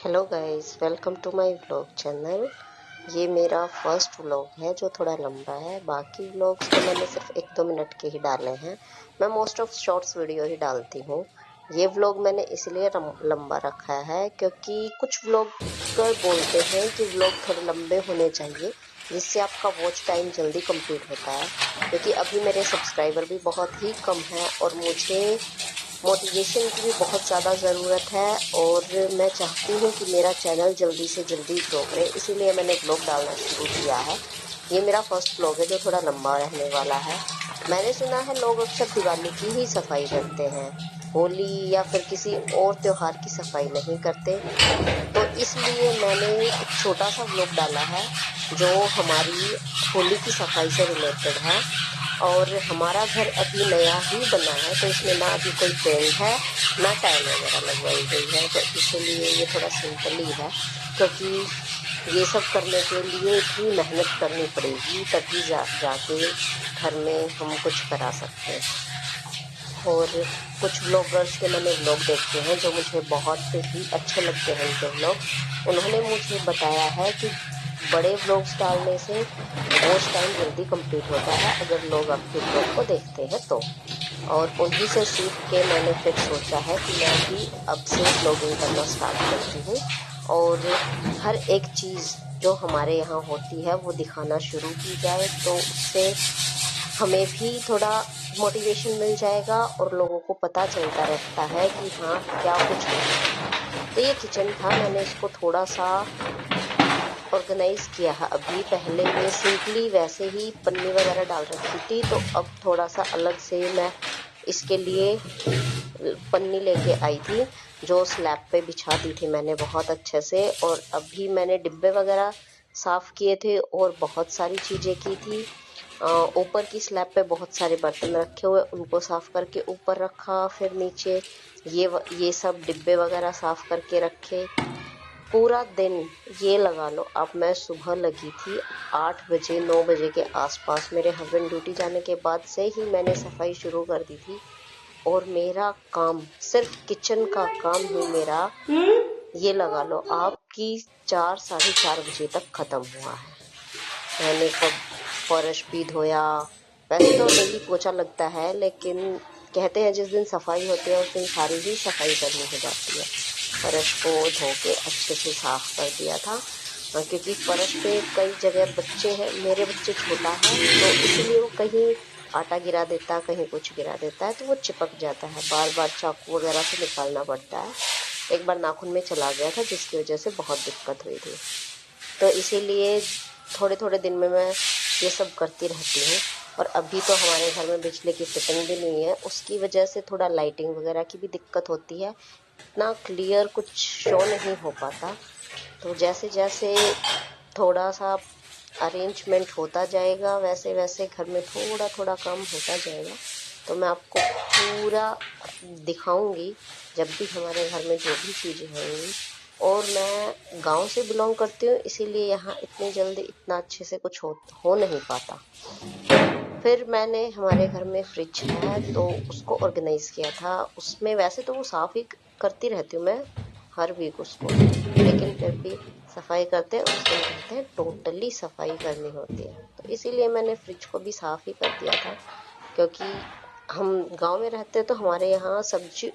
Hello guys, welcome to my vlog channel. ये मेरा first vlog है जो थोड़ा लंबा है। बाकी व्लॉग्स तो मैंने सिर्फ 1-2 मिनट के ही डाले हैं। मैं मोस्ट ऑफ शॉर्ट्स वीडियो ही डालती हूँ। ये व्लॉग मैंने इसलिए लंबा रखा है क्योंकि कुछ व्लॉगर बोलते हैं कि व्लॉग थोड़े लंबे होने चाहिए जिससे आपका वॉच टाइम जल्दी कंप्लीट होता है। क्योंकि अभी मेरे सब्सक्राइबर भी बहुत ही कम हैं और मुझे मोटिवेशन की भी बहुत ज़्यादा ज़रूरत है और मैं चाहती हूँ कि मेरा चैनल जल्दी से जल्दी ग्रो करे, इसीलिए मैंने ब्लॉग डालना शुरू किया है। ये मेरा फर्स्ट ब्लॉग है जो थोड़ा लंबा रहने वाला है। मैंने सुना है लोग अक्सर दिवाली की ही सफाई करते हैं, होली या फिर किसी और त्योहार की सफाई नहीं करते। तो इसलिए मैंने एक छोटा सा ब्लॉग डाला है जो हमारी होली की सफाई से रिलेटेड है। और हमारा घर अभी नया ही बना है तो इसमें ना अभी कोई पेंट है ना टाइल वगैरह लगवाई गई है, तो इसलिए ये थोड़ा सिंपल ही है। क्योंकि ये सब करने के लिए इतनी मेहनत करनी पड़ेगी तभी जाके घर में हम कुछ करा सकते हैं। और कुछ ब्लॉगर्स के मैंने व्लॉग देखे हैं जो मुझे बहुत ही अच्छे लगते हैं। उनके व्लॉग उन्होंने मुझे बताया है कि बड़े व्लॉग्स डालने से वॉच टाइम जल्दी कंप्लीट होता है अगर लोग आपके व्लॉग को देखते हैं तो। और उन्हीं से सीख के मैंने फिर सोचा है कि मैं भी अब से व्लॉगिंग करना स्टार्ट करती हूँ और हर एक चीज़ जो हमारे यहाँ होती है वो दिखाना शुरू की जाए, तो उससे हमें भी थोड़ा मोटिवेशन मिल जाएगा और लोगों को पता चलता रहता है कि हाँ क्या कुछ है। तो ये किचन था, मैंने इसको थोड़ा सा ऑर्गेनाइज किया है। अभी पहले ये सिंपली वैसे ही पन्नी वगैरह डाल रखी थी, तो अब थोड़ा सा अलग से मैं इसके लिए पन्नी लेके आई थी जो स्लैब पे बिछा दी थी मैंने बहुत अच्छे से। और अभी मैंने डिब्बे वगैरह साफ किए थे और बहुत सारी चीजें की थी। ऊपर की स्लैब पे बहुत सारे बर्तन रखे हुए उनको साफ करके ऊपर रखा, फिर नीचे ये सब डिब्बे वगैरह साफ करके रखे। पूरा दिन ये लगा लो अब मैं सुबह लगी थी 8 बजे 9 बजे के आसपास, मेरे हस्बैंड ड्यूटी जाने के बाद से ही मैंने सफाई शुरू कर दी थी। और मेरा काम सिर्फ किचन का काम ही मेरा ये लगा लो आपकी 4-4:30 बजे तक खत्म हुआ है। मैंने कब फर्श भी धोया। वैसे तो डेली पोछा लगता है लेकिन कहते हैं जिस दिन सफाई होती है उस दिन सारी ही सफाई करनी हो जाती है। फर्श को धो के अच्छे से साफ कर दिया था। क्योंकि फर्श पे कई जगह बच्चे हैं, मेरे बच्चे छोटा है तो इसलिए वो कहीं आटा गिरा देता है कहीं कुछ गिरा देता है तो वो चिपक जाता है, बार बार चाकू वगैरह से निकालना पड़ता है। एक बार नाखून में चला गया था जिसकी वजह से बहुत दिक्कत हुई थी। तो इसीलिए थोड़े थोड़े दिन में मैं ये सब करती रहती हूँ। और अभी तो हमारे घर में बिजली की फिटिंग भी नहीं है, उसकी वजह से थोड़ा लाइटिंग वगैरह की भी दिक्कत होती है, इतना क्लियर कुछ शो नहीं हो पाता। तो जैसे जैसे थोड़ा सा अरेंजमेंट होता जाएगा वैसे वैसे घर में थोड़ा थोड़ा काम होता जाएगा। तो मैं आपको पूरा दिखाऊंगी जब भी हमारे घर में जो भी चीज़ें होंगी। और मैं गांव से बिलोंग करती हूँ इसीलिए यहाँ इतनी जल्दी इतना अच्छे से कुछ हो नहीं पाता। फिर मैंने हमारे घर में फ्रिज है तो उसको ऑर्गेनाइज किया था। उसमें वैसे तो वो साफ ही करती रहती हूँ मैं हर वीक उसको, लेकिन फिर भी सफाई करते हैं उस दिन कहते हैं टोटली सफाई करनी होती है, तो इसीलिए मैंने फ्रिज को भी साफ ही कर दिया था। क्योंकि हम गांव में रहते हैं तो हमारे यहाँ सब्जी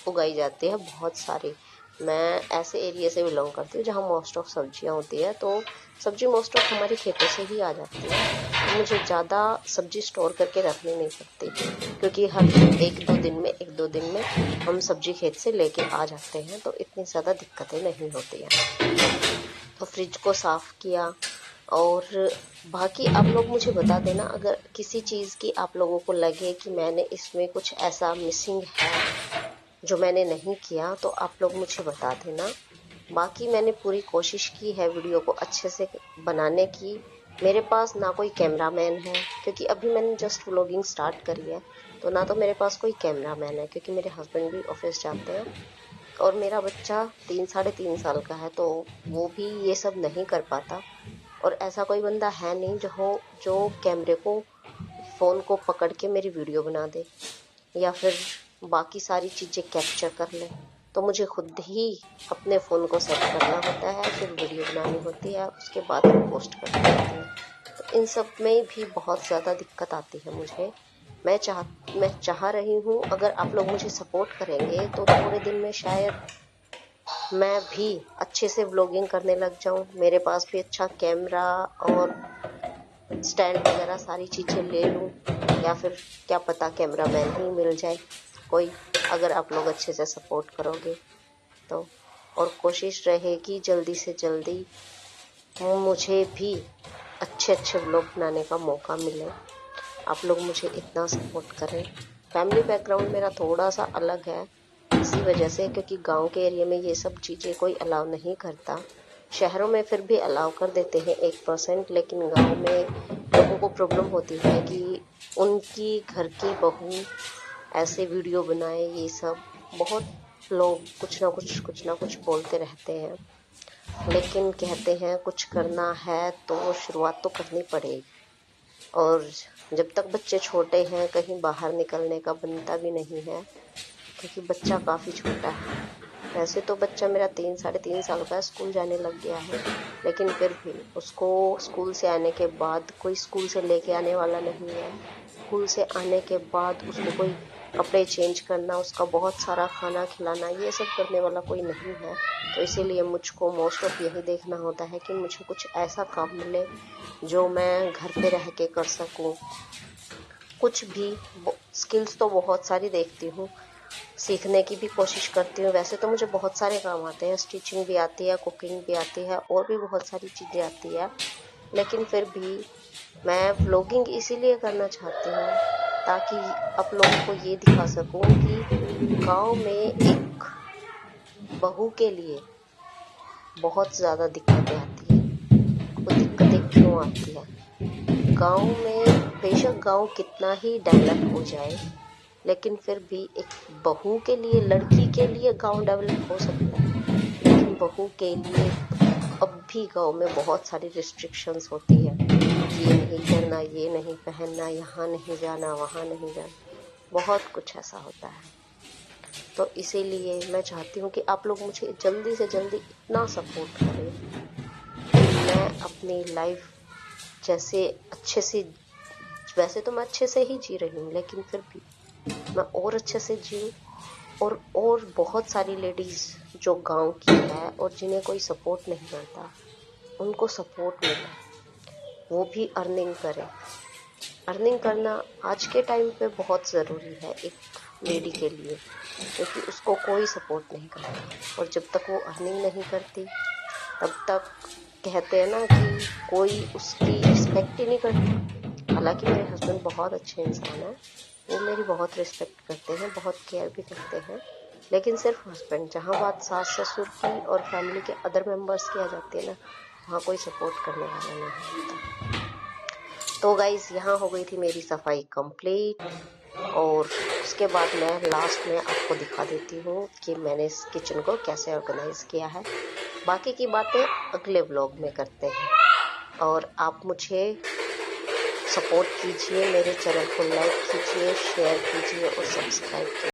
उगाई जाती है बहुत सारी। मैं ऐसे एरिया से बिलोंग करती हूँ जहाँ मोस्ट ऑफ सब्जियाँ होती है, तो सब्जी मोस्ट ऑफ हमारी खेतों से ही आ जाती है। तो मुझे ज़्यादा सब्जी स्टोर करके रखनी नहीं पड़ती क्योंकि हर एक दो दिन में हम सब्जी खेत से लेके आ जाते हैं, तो इतनी ज़्यादा दिक्कतें नहीं होती हैं। तो फ्रिज को साफ किया। और बाकी आप लोग मुझे बता देना अगर किसी चीज़ की आप लोगों को लगे कि मैंने इसमें कुछ ऐसा मिसिंग है जो मैंने नहीं किया, तो आप लोग मुझे बता देना। बाकी मैंने पूरी कोशिश की है वीडियो को अच्छे से बनाने की। मेरे पास ना कोई कैमरामैन है क्योंकि अभी मैंने जस्ट व्लॉगिंग स्टार्ट करी है, तो ना तो मेरे पास कोई कैमरामैन है क्योंकि मेरे हस्बैंड भी ऑफिस जाते हैं। और मेरा बच्चा 3-3.5 साल का है तो वो भी ये सब नहीं कर पाता। और ऐसा कोई बंदा है नहीं जो कैमरे को फ़ोन को पकड़ के मेरी वीडियो बना दे या फिर बाकी सारी चीज़ें कैप्चर कर ले। तो मुझे खुद ही अपने फ़ोन को सेट करना होता है, फिर वीडियो बनानी होती है, उसके बाद पोस्ट करनी होती है। तो इन सब में भी बहुत ज़्यादा दिक्कत आती है मुझे। मैं चाह रही हूँ, अगर आप लोग मुझे सपोर्ट करेंगे तो थोड़े दिन में शायद मैं भी अच्छे से व्लॉगिंग करने लग जाऊं। मेरे पास भी अच्छा कैमरा और स्टैंड वगैरह सारी चीज़ें ले लूं, या फिर क्या पता कैमरामैन ही मिल जाए कोई, अगर आप लोग अच्छे से सपोर्ट करोगे तो। और कोशिश रहेगी जल्दी से जल्दी मुझे भी अच्छे अच्छे व्लॉग बनाने का मौका मिले, आप लोग मुझे इतना सपोर्ट करें। फैमिली बैकग्राउंड मेरा थोड़ा सा अलग है इसी वजह से, क्योंकि गांव के एरिया में ये सब चीज़ें कोई अलाउ नहीं करता। शहरों में फिर भी अलाउ कर देते हैं 1%, लेकिन गांव में लोगों को प्रॉब्लम होती है कि उनकी घर की बहू ऐसे वीडियो बनाए। ये सब बहुत लोग कुछ ना कुछ बोलते रहते हैं, लेकिन कहते हैं कुछ करना है तो शुरुआत तो करनी पड़ेगी। और जब तक बच्चे छोटे हैं कहीं बाहर निकलने का बनता भी नहीं है, क्योंकि बच्चा काफ़ी छोटा है। वैसे तो बच्चा मेरा 3 साढ़े 3 साल का स्कूल जाने लग गया है, लेकिन फिर भी उसको स्कूल से आने के बाद कोई स्कूल से लेके आने वाला नहीं है। स्कूल से आने के बाद उसको कोई कपड़े चेंज करना, उसका बहुत सारा खाना खिलाना, ये सब करने वाला कोई नहीं है। तो इसीलिए मुझको मोस्ट ऑफ यही देखना होता है कि मुझे कुछ ऐसा काम मिले जो मैं घर पे रह के कर सकूं। कुछ भी स्किल्स तो बहुत सारी देखती हूँ, सीखने की भी कोशिश करती हूँ। वैसे तो मुझे बहुत सारे काम आते हैं, स्टिचिंग भी आती है, कुकिंग भी आती है, और भी बहुत सारी चीज़ें आती है, लेकिन फिर भी मैं व्लॉगिंग इसीलिए करना चाहती हूँ ताकि आप लोगों को ये दिखा सकूँ कि गांव में एक बहू के लिए बहुत ज़्यादा दिक्कतें आती हैं। वो दिक्कतें क्यों आती है? गांव में बेशक गांव कितना ही डेवलप हो जाए, लेकिन फिर भी एक बहू के लिए, लड़की के लिए गांव डेवलप हो सकता है, लेकिन बहू के लिए अब भी गांव में बहुत सारी रिस्ट्रिक्शंस होती है। ये नहीं करना, ये नहीं पहनना, यहाँ नहीं जाना, वहाँ नहीं जाना, बहुत कुछ ऐसा होता है। तो इसीलिए मैं चाहती हूँ कि आप लोग मुझे जल्दी से जल्दी इतना सपोर्ट करें कि मैं अपनी लाइफ जैसे अच्छे से, वैसे तो मैं अच्छे से ही जी रही हूँ, लेकिन फिर भी मैं और अच्छे से जीऊँ, और बहुत सारी लेडीज़ जो गांव की है और जिन्हें कोई सपोर्ट नहीं करता, उनको सपोर्ट मिले, वो भी अर्निंग करें। अर्निंग करना आज के टाइम पे बहुत ज़रूरी है एक लेडी के लिए, क्योंकि उसको कोई सपोर्ट नहीं करता, और जब तक वो अर्निंग नहीं करती तब तक कहते हैं ना कि कोई उसकी रिस्पेक्ट ही नहीं करता। हालांकि मेरे हस्बैंड बहुत अच्छे इंसान हैं, वो मेरी बहुत रिस्पेक्ट करते हैं, बहुत केयर भी करते हैं, लेकिन सिर्फ हस्बैंड, जहाँ बात सास ससुर की और फैमिली के अदर मेंबर्स की आ जाती है ना, वहाँ कोई सपोर्ट करने वाला नहीं होता। तो गाइज यहाँ हो गई थी मेरी सफाई कंप्लीट, और उसके बाद मैं लास्ट में आपको दिखा देती हूँ कि मैंने इस किचन को कैसे ऑर्गेनाइज किया है। बाकी की बातें अगले व्लॉग में करते हैं, और आप मुझे सपोर्ट कीजिए, मेरे चैनल को लाइक कीजिए, शेयर कीजिए और सब्सक्राइब कीजिए।